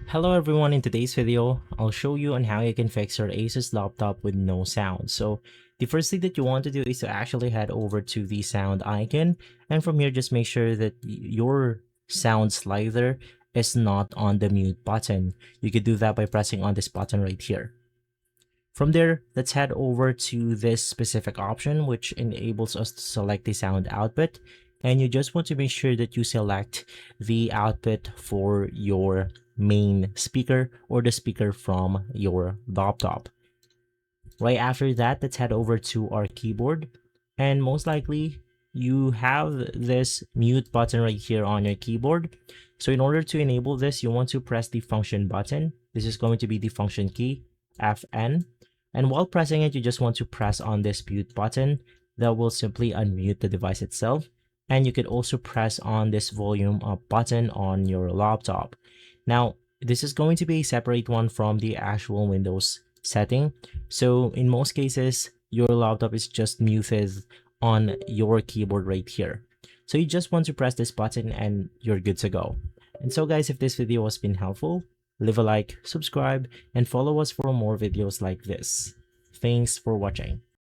Hello everyone, in today's video, I'll show you on how you can fix your Asus laptop with no sound. So the first thing that you want to do is to actually head over to the sound icon, and from here just make sure that your sound slider is not on the mute button. You could do that by pressing on this button right here. From there, let's head over to this specific option which enables us to select the sound output, and you just want to make sure that you select the output for your main speaker or the speaker from your laptop. Right after that, let's head over to our keyboard, and most likely you have this mute button right here on your keyboard. So in order to enable this, you want to press the function button. This is going to be the function key, FN. And while pressing it, you just want to press on this mute button. That will simply unmute the device itself. And you could also press on this volume up button on your laptop. Now, this is going to be a separate one from the actual Windows setting. So in most cases, your laptop is just muted on your keyboard right here. So you just want to press this button and you're good to go. And so guys, if this video has been helpful, leave a like, subscribe, and follow us for more videos like this. Thanks for watching.